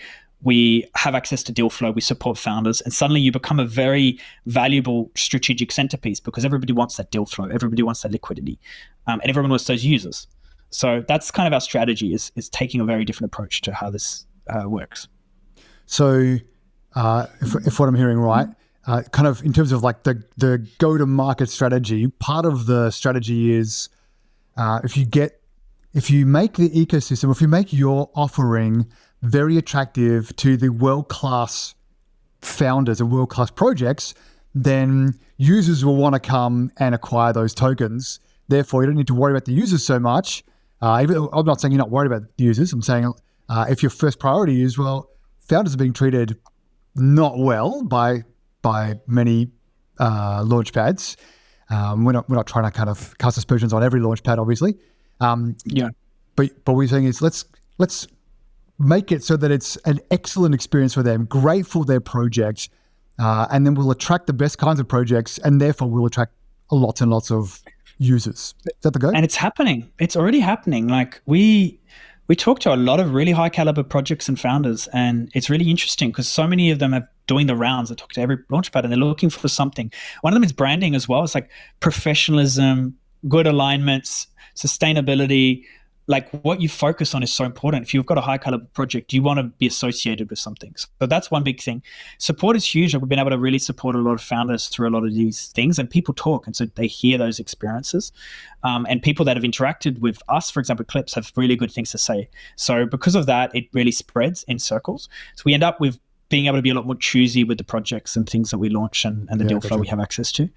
we have access to deal flow, we support founders, and suddenly you become a very valuable strategic centerpiece, because everybody wants that deal flow, everybody wants that liquidity, and everyone wants those users. So that's kind of our strategy, is taking a very different approach to how this works. So if what I'm hearing right, kind of in terms of like the go-to-market strategy, part of the strategy is if you make the ecosystem, if you make your offering very attractive to the world-class founders and world-class projects, then users will want to come and acquire those tokens. Therefore, you don't need to worry about the users so much. I'm not saying you're not worried about the users. I'm saying if your first priority is, well, founders are being treated not well by many launchpads. We're not trying to kind of cast aspersions on every launchpad, obviously. But what we're saying is let's make it so that it's an excellent experience for them, great for their project, and then we'll attract the best kinds of projects, and therefore we'll attract lots and lots of users. Is that the goal? And it's happening. It's already happening. Like we talk to a lot of really high caliber projects and founders, and it's really interesting because so many of them are doing the rounds. I talk to every launchpad and they're looking for something. One of them is branding as well. It's like professionalism, good alignments, sustainability. Like what you focus on is so important. If you've got a high caliber project, you want to be associated with something. So that's one big thing. Support is huge. We've been able to really support a lot of founders through a lot of these things, and people talk, and so they hear those experiences. And people that have interacted with us, for example, Eclipse, have really good things to say. So because of that, it really spreads in circles. So we end up with being able to be a lot more choosy with the projects and things that we launch and the deal flow we have access to.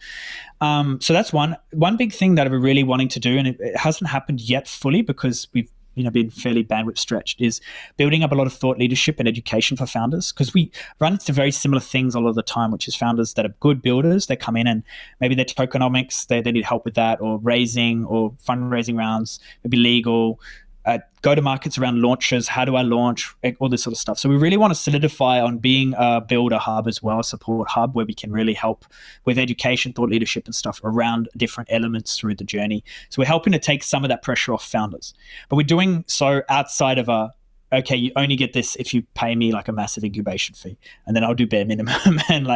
So that's one big thing that we're really wanting to do, and it hasn't happened yet fully because we've been fairly bandwidth stretched, is building up a lot of thought leadership and education for founders, because we run into very similar things a lot of the time, which is founders that are good builders, they come in and maybe their tokenomics, they need help with that, or raising or fundraising rounds, maybe legal, go-to-markets around launches. How do I launch? All this sort of stuff. So we really want to solidify on being a builder hub as well, a support hub where we can really help with education, thought leadership and stuff around different elements through the journey. So we're helping to take some of that pressure off founders. But we're doing so outside of okay, you only get this if you pay me like a massive incubation fee, and then I'll do bare minimum. And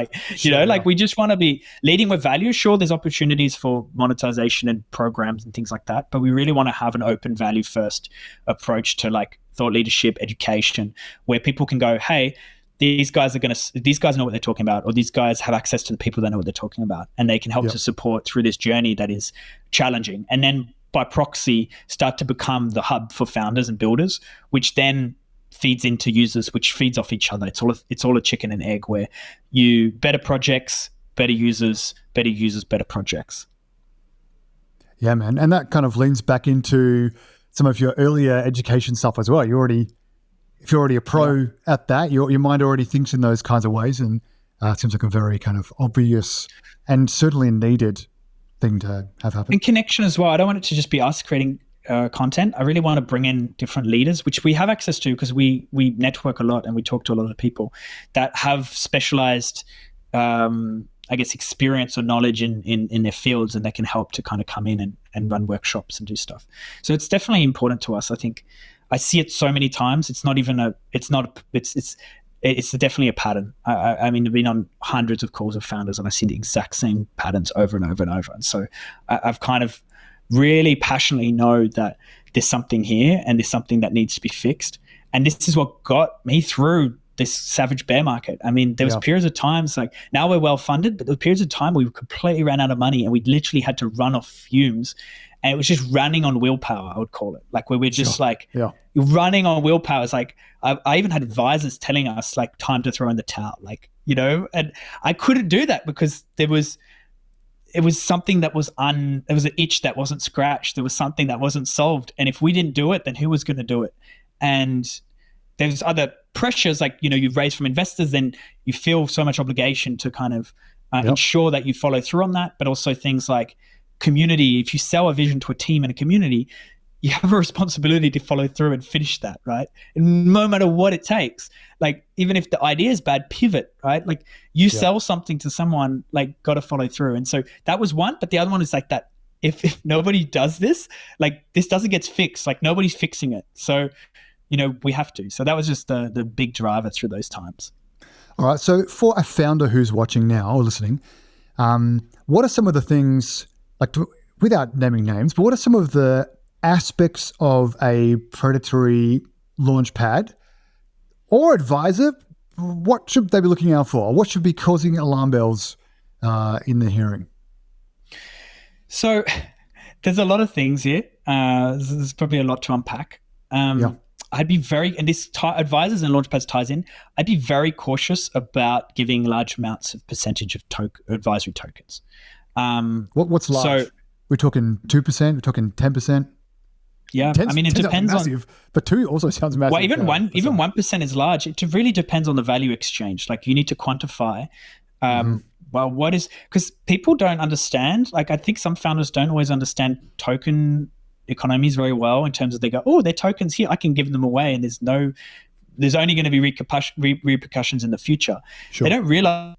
we just want to be leading with value. Sure, there's opportunities for monetization and programs and things like that, but we really want to have an open value first approach to like thought leadership, education, where people can go, hey, these guys know what they're talking about, or these guys have access to the people that know what they're talking about, and they can help to support through this journey that is challenging. And then by proxy, start to become the hub for founders and builders, which then feeds into users, which feeds off each other. It's all a chicken and egg, where you better projects, better users, better projects. Yeah, man. And that kind of leans back into some of your earlier education stuff as well. If you're already a pro at that, your mind already thinks in those kinds of ways, and it seems like a very kind of obvious and certainly needed thing to have happen. And connection as well. I don't want it to just be us creating content. I really want to bring in different leaders, which we have access to because we network a lot and we talk to a lot of people that have specialized, experience or knowledge in their fields, and they can help to kind of come in and run workshops and do stuff. So it's definitely important to us. I think I see it so many times. It's definitely a pattern. I mean, I've been on hundreds of calls with founders and I see the exact same patterns over and over and over. And so I've kind of really passionately know that there's something here and there's something that needs to be fixed. And this is what got me through this savage bear market. I mean, there was periods of times, like now we're well funded, but there were periods of time we completely ran out of money and we literally had to run off fumes. And it was just running on willpower, I would call it. Like where we're just you're running on willpower. It's like, I even had advisors telling us like time to throw in the towel, and I couldn't do that because it was something that was it was an itch that wasn't scratched. There was something that wasn't solved. And if we didn't do it, then who was going to do it? And there's other pressures, like, you raise from investors, then you feel so much obligation to kind of ensure that you follow through on that. But also things like community. If you sell a vision to a team and a community, you have a responsibility to follow through and finish that, right? And no matter what it takes, like even if the idea is bad, pivot, right? Like you sell something to someone, like got to follow through. And so that was one, but the other one is like that. If nobody does this, like this doesn't get fixed, like nobody's fixing it. So, we have to. So that was just the big driver through those times. All right. So for a founder who's watching now or listening, what are some of the things, like without naming names, but what are some of the aspects of a predatory launchpad or advisor? What should they be looking out for? What should be causing alarm bells in the hearing? So there's a lot of things here. There's probably a lot to unpack. I'd be and this advisors and launchpads ties in, I'd be very cautious about giving large amounts of percentage of advisory tokens. What's large? So, we're talking 2%, we're talking 10%. Yeah, I mean, it depends massive, but 2 also sounds massive. Well, even 1% is large. It really depends on the value exchange. Like you need to quantify. Well, what is, because people don't understand. Like I think some founders don't always understand token economies very well in terms of they go, oh, they're tokens here, I can give them away, and there's only going to be repercussions in the future. Sure. They don't realize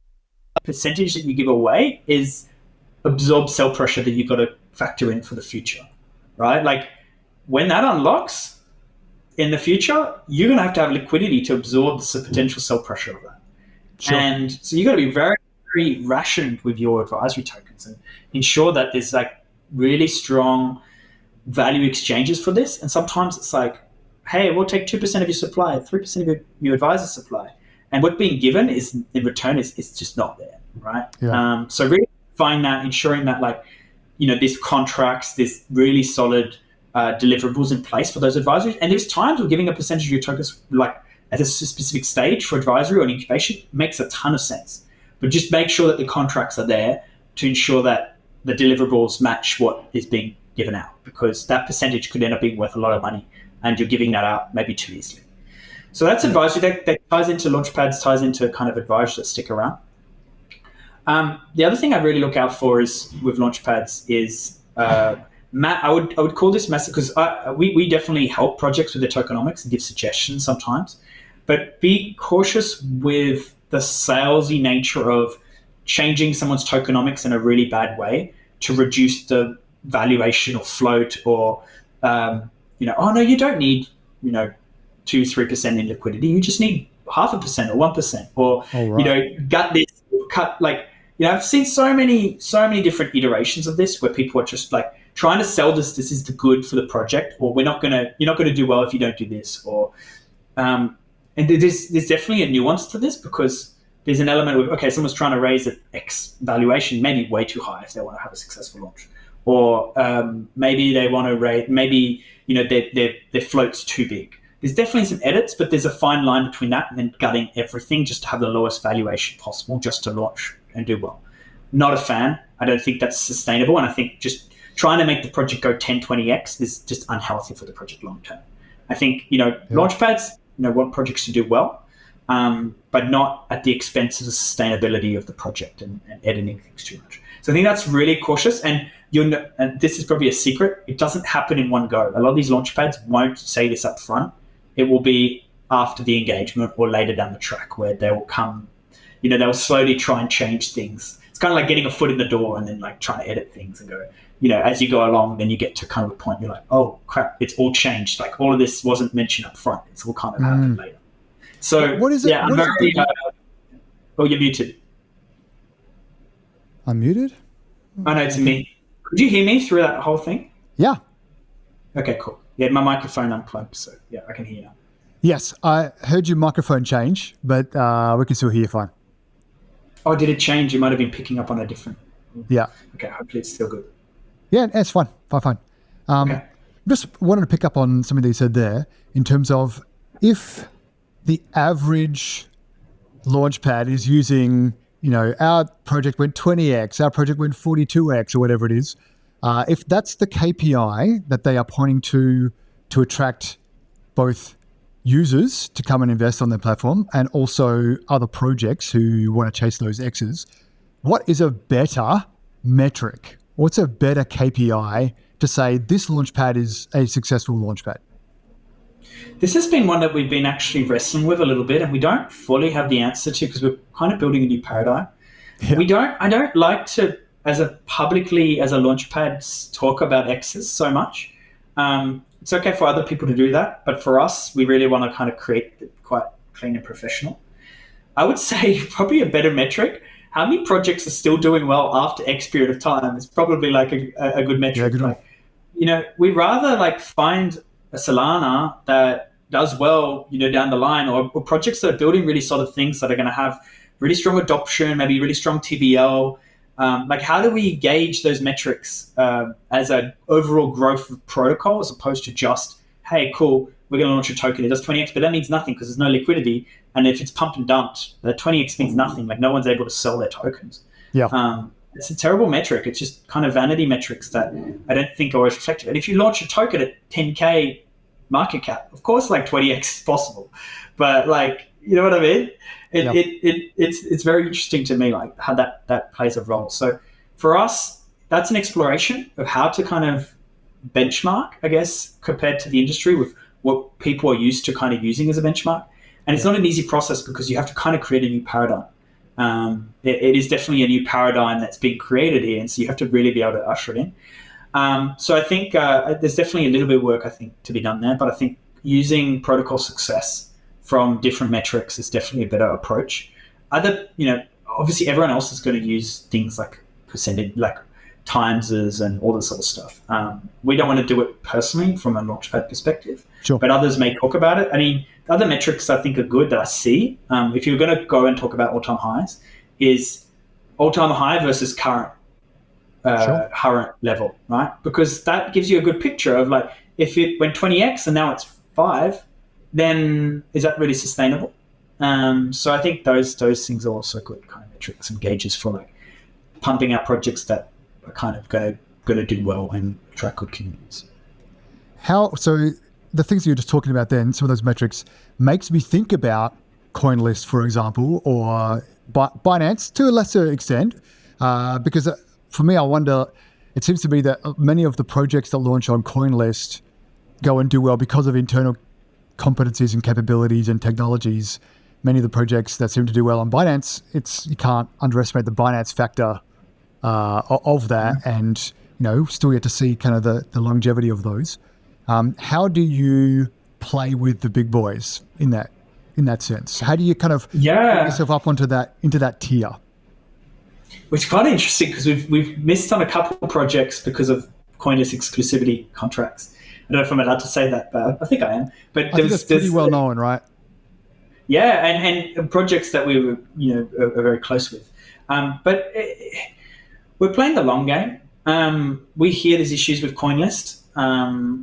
the percentage that you give away is absorb sell pressure that you've got to factor in for the future, right? Like when that unlocks in the future, you're going to have liquidity to absorb the potential sell pressure of that. Sure. And so you've got to be very, very rationed with your advisory tokens and ensure that there's like really strong value exchanges for this. And sometimes it's like, hey, we'll take 2% of your supply, 3% of your advisor supply. And what's being given is in return is just not there, right? Yeah. So really find that, ensuring that like, there's contracts, there's really solid deliverables in place for those advisories. And there's times where giving a percentage of your tokens like at a specific stage for advisory or an incubation makes a ton of sense. But just make sure that the contracts are there to ensure that the deliverables match what is being given out, because that percentage could end up being worth a lot of money and you're giving that out maybe too easily. So that's advisory that ties into launchpads, ties into kind of advisory that stick around. The other thing I really look out for is with launchpads is I would call this massive because we definitely help projects with their tokenomics and give suggestions sometimes, but be cautious with the salesy nature of changing someone's tokenomics in a really bad way to reduce the valuation or float or oh no, you don't need 2-3% in liquidity, you just need 0.5% or 1% or gut this, cut I've seen so many different iterations of this where people are just like trying to sell this is the good for the project, or you're not gonna do well if you don't do this, or and there's definitely a nuance to this because there's an element of, okay, someone's trying to raise at X valuation, maybe way too high if they want to have a successful launch, or maybe they want to raise, maybe their float's too big. There's definitely some edits, but there's a fine line between that and then gutting everything just to have the lowest valuation possible just to launch and do well. Not a fan. I don't think that's sustainable, and I think just trying to make the project go 10-20x is just unhealthy for the project long term. I think Launchpads want projects to do well, but not at the expense of the sustainability of the project and editing things too much. So I think that's really cautious, and this is probably a secret. It doesn't happen in one go. A lot of these Launchpads won't say this up front. It will be after the engagement or later down the track where they will come, they'll slowly try and change things. It's kind of like getting a foot in the door and then like trying to edit things and go, as you go along, then you get to kind of a point you're like, oh crap, it's all changed. Like all of this wasn't mentioned up front. It's all kind of happened later. So what is it? Yeah, I'm very. Oh, you're muted. I'm muted? Oh no, it's me. Could you hear me through that whole thing? Yeah. Okay, cool. Yeah, my microphone unplugged, so yeah, I can hear you now. Yes, I heard your microphone change, but we can still hear you fine. Oh, did it change? You might have been picking up on a different. Yeah. Okay, hopefully it's still good. Yeah, it's fine. Fine. Okay. Just wanted to pick up on something that you said there in terms of if the average Launchpad is using, our project went 20x, our project went 42x or whatever it is. If that's the KPI that they are pointing to attract both users to come and invest on their platform and also other projects who want to chase those X's, what is a better metric? What's a better KPI to say this Launchpad is a successful Launchpad? This has been one that we've been actually wrestling with a little bit, and we don't fully have the answer to because we're kind of building a new paradigm. Yeah. I don't like to, as a Launchpad, talk about X's so much. It's okay for other people to do that, but for us, we really want to kind of create it quite clean and professional. I would say probably a better metric. How many projects are still doing well after X period of time is probably like a good metric. Yeah, good we'd rather find a Solana that does well, down the line, or projects that are building really solid things that are going to have really strong adoption, maybe really strong TVL. How do we gauge those metrics as an overall growth of protocol as opposed to just, hey, cool, we're going to launch a token. It does 20x, but that means nothing because there's no liquidity. And if it's pumped and dumped, the 20x means nothing. Like no one's able to sell their tokens. Yeah. It's a terrible metric. It's just kind of vanity metrics that I don't think are always reflective. And if you launch a token at 10K market cap, of course, 20x is possible. But you know what I mean? It's very interesting to me, how that plays a role. So for us, that's an exploration of how to kind of benchmark, I guess, compared to the industry with what people are used to kind of using as a benchmark. And it's not an easy process because you have to kind of create a new paradigm. It is definitely a new paradigm that's being created here, and so you have to really be able to usher it in. So I think there's definitely a little bit of work, I think, to be done there, but I think using protocol success from different metrics is definitely a better approach. Obviously everyone else is going to use things like percentage, like timeses and all this sort of stuff. We don't want to do it personally from a Launchpad perspective, sure, but others may talk about it. I mean, the other metrics I think are good that I see, if you're going to go and talk about all-time highs, is all-time high versus current current level, right? Because that gives you a good picture of if it went 20x and now it's 5, then is that really sustainable? So I think those things are also good kind of metrics and gauges for pumping out projects that are kind of going to do well and attract good communities. So the things you're just talking about then, some of those metrics, makes me think about CoinList, for example, or Binance to a lesser extent, because for me, I wonder, it seems to be that many of the projects that launch on CoinList go and do well because of internal competencies and capabilities and technologies. Many of the projects that seem to do well on Binance, you can't underestimate the Binance factor of that, and still yet to see kind of the longevity of those. How do you play with the big boys in that sense? How do you kind of get yourself up into that tier? Which is kind of interesting because we've missed on a couple of projects because of CoinList exclusivity contracts. I don't know if I'm allowed to say that, but I think I am. But I think that's pretty well known, right? Yeah, and projects that we were, are very close with. But we're playing the long game. We hear there's issues with CoinList.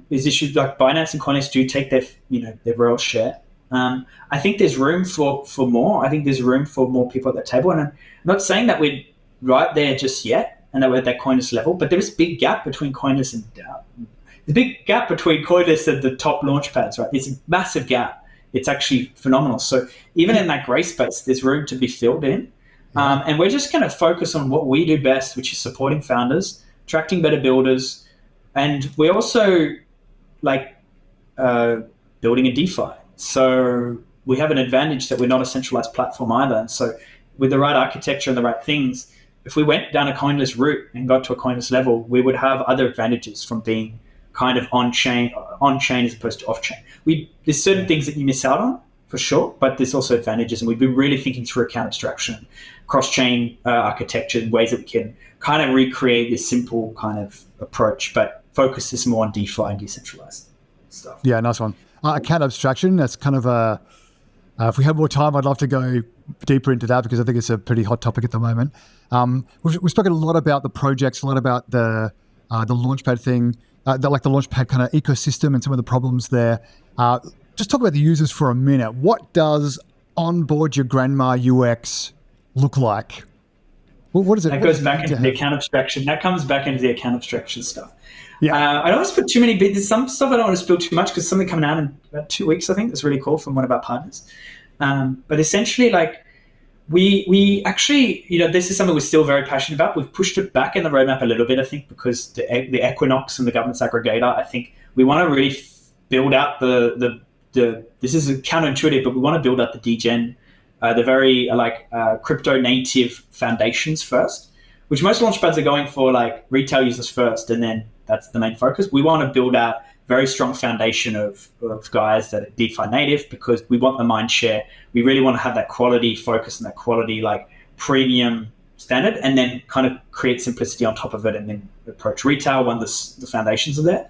There's issues like Binance and CoinList do take their royal share. I think there's room for more. I think there's room for more people at the table. And I'm not saying that we're right there just yet and that we're at that CoinList level, but there is a big gap between CoinList and the big gap between CoinList and the top launchpads, right? It's a massive gap. It's actually phenomenal. So even in that gray space, there's room to be filled in. And we're just going to focus on what we do best, which is supporting founders, attracting better builders. And we also building a DeFi. So we have an advantage that we're not a centralized platform either. And so with the right architecture and the right things, if we went down a CoinList route and got to a CoinList level, we would have other advantages from being kind of on-chain as opposed to off-chain. There's certain things that you miss out on, for sure, but there's also advantages. And we've been really thinking through account abstraction, cross-chain architecture, ways that we can kind of recreate this simple kind of approach, but focus this more on DeFi and decentralized stuff. Yeah, nice one. Account abstraction, that's kind of if we have more time, I'd love to go deeper into that because I think it's a pretty hot topic at the moment. We've spoken a lot about the projects, a lot about the Launchpad thing, the Launchpad kind of ecosystem and some of the problems there. Just talk about the users for a minute. What does onboard your grandma UX look like? What is it? That goes back into the account abstraction. That comes back into the account abstraction stuff. Yeah. I don't want to put too many bits. There's some stuff I don't want to spill too much because something coming out in about 2 weeks, I think. That's really cool from one of our partners. But essentially, we actually, this is something we're still very passionate about. We've pushed it back in the roadmap a little bit, I think, because the Equinox and the governance aggregator, I think we want to really build out this is counterintuitive, but we want to build out the degen, the very crypto native foundations first, which most launchpads are going for retail users first, and then that's the main focus. We want to build out very strong foundation of guys that are DeFi native because we want the mind share. We really want to have that quality focus and that quality premium standard, and then kind of create simplicity on top of it, and then approach retail when the foundations are there.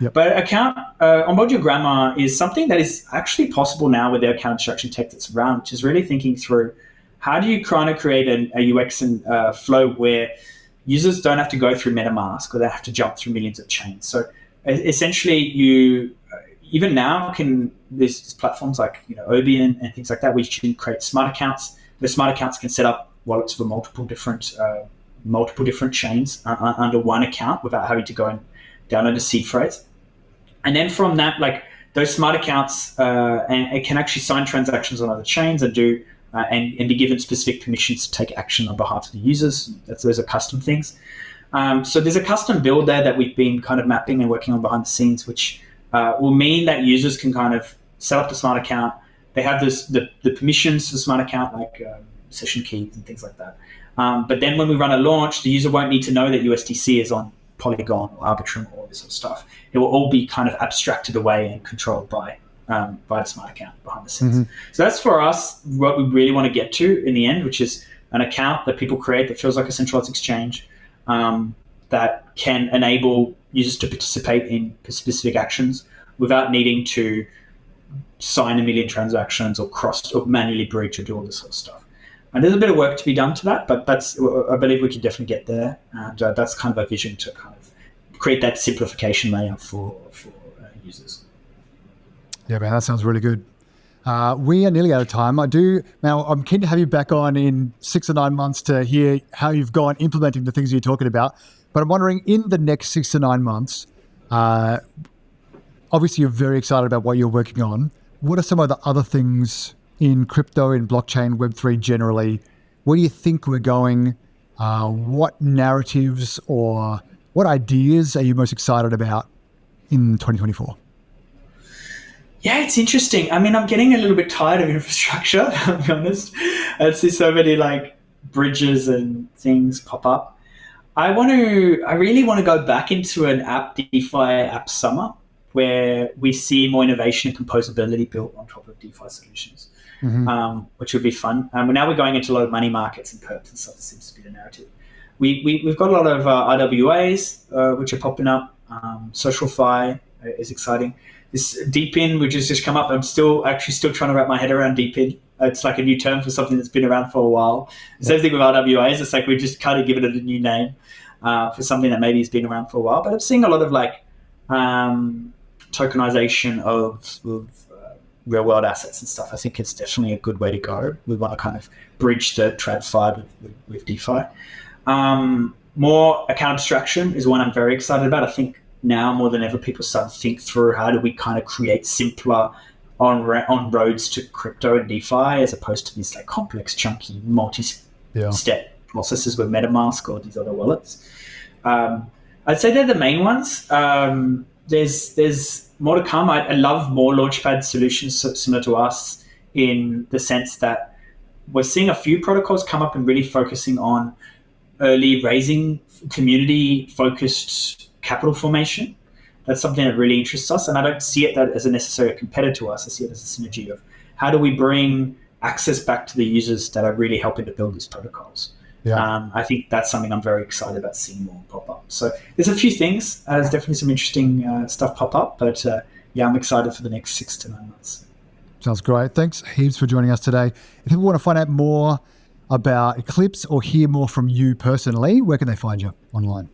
Yep. But onboard your grandma is something that is actually possible now with the account abstraction tech that's around, which is really thinking through how do you kind of create a UX and flow where users don't have to go through MetaMask or they have to jump through millions of chains. So essentially, you even now there's platforms like Obi and things like that, where you can create smart accounts. The smart accounts can set up wallets for multiple different chains under one account without having to go and download a seed phrase. And then from that, those smart accounts, and it can actually sign transactions on other chains and do and be given specific permissions to take action on behalf of the users. Those are custom things. So there's a custom build there that we've been kind of mapping and working on behind the scenes, which will mean that users can kind of set up the smart account. They have the permissions to the smart account, session keys and things like that. But then when we run a launch, the user won't need to know that USDC is on Polygon or Arbitrum or all this sort of stuff. It will all be kind of abstracted away and controlled by the smart account behind the scenes. Mm-hmm. So that's for us what we really want to get to in the end, which is an account that people create that feels like a centralized exchange, that can enable users to participate in specific actions without needing to sign a million transactions or manually breach or do all this sort of stuff. And there's a bit of work to be done to that, but I believe we can definitely get there. And that's kind of our vision, to kind of create that simplification layer for users. Yeah, man, that sounds really good. We are nearly out of time. I'm keen to have you back on in 6 or 9 months to hear how you've gone implementing the things you're talking about. But I'm wondering, in the next 6 to 9 months, obviously you're very excited about what you're working on. What are some of the other things in crypto, in blockchain, Web3 generally? Where do you think we're going? What narratives or What ideas are you most excited about in 2024? Yeah, it's interesting. I mean, I'm getting a little bit tired of infrastructure, I'll be honest. I see so many like bridges and things pop up. I really want to go back into an DeFi app summer where we see more innovation and composability built on top of DeFi solutions, which would be fun. Now we're going into a lot of money markets and perps and stuff. That seems to be the narrative. We've got a lot of RWAs, which are popping up. Social Fi is exciting. This Deepin, which has just come up, I'm still trying to wrap my head around Deepin. It's like a new term for something that's been around for a while. The same thing with RWAs. It's like we just kind of given it a new name for something that maybe has been around for a while. But I'm seeing a lot of like tokenization of real world assets and stuff. I think it's definitely a good way to go. We want to kind of bridge the TradFi with DeFi. More account abstraction is one I'm very excited about. I think now more than ever, people start to think through how do we kind of create simpler on roads to crypto and DeFi as opposed to these like complex, chunky, multi-step processes with MetaMask or these other wallets. I'd say they're the main ones. There's more to come. I love more Launchpad solutions similar to us in the sense that we're seeing a few protocols come up and really focusing on early raising, community-focused capital formation. That's something that really interests us, and I don't see it as a necessary competitor to us. I see it as a synergy of how do we bring access back to the users that are really helping to build these protocols. I think that's something I'm very excited about seeing more pop up. So there's a few things. There's definitely some interesting stuff pop up, but I'm excited for the next 6 to 9 months. Sounds great. Thanks heaps for joining us today. If people want to find out more about Eclipse or hear more from you personally, where can they find you online?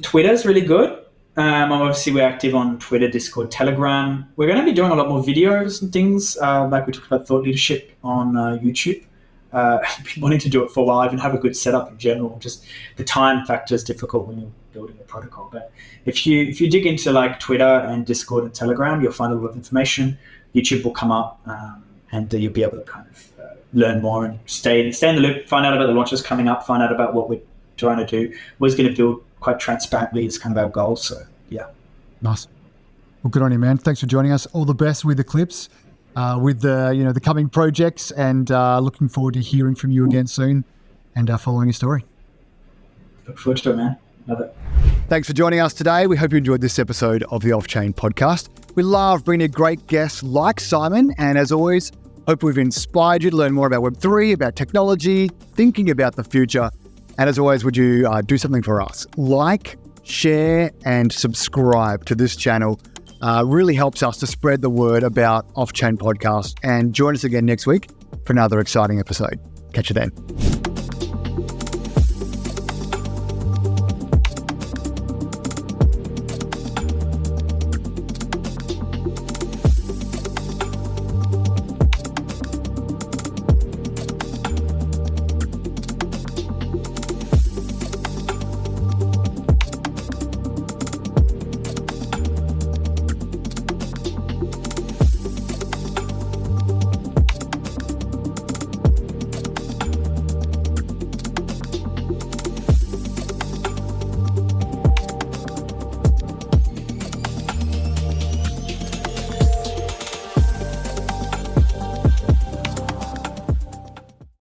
Twitter's really good. Obviously, we're active on Twitter, Discord, Telegram. We're going to be doing a lot more videos and things, like we talked about thought leadership on YouTube. I've been wanting to do it for a while. I even have a good setup in general. Just the time factor is difficult when you're building a protocol. But if you dig into like Twitter and Discord and Telegram, you'll find a lot of information. YouTube will come up, and you'll be able to kind of learn more and stay in the loop, find out about the launches coming up, find out about what we're trying to do. We're going to build quite transparently is kind of our goal. So yeah. Nice. Well, good on you, man. Thanks for joining us. All the best with Eclipse, with the coming projects, and looking forward to hearing from you again soon and following your story. Look forward to it, man. Love it. Thanks for joining us today. We hope you enjoyed this episode of the Off-Chain Podcast. We love bringing you great guests like Simon, and as always, hope we've inspired you to learn more about Web3, about technology, thinking about the future. And as always, would you do something for us? Like, share, and subscribe to this channel. Really helps us to spread the word about Off-Chain Podcast. And join us again next week for another exciting episode. Catch you then.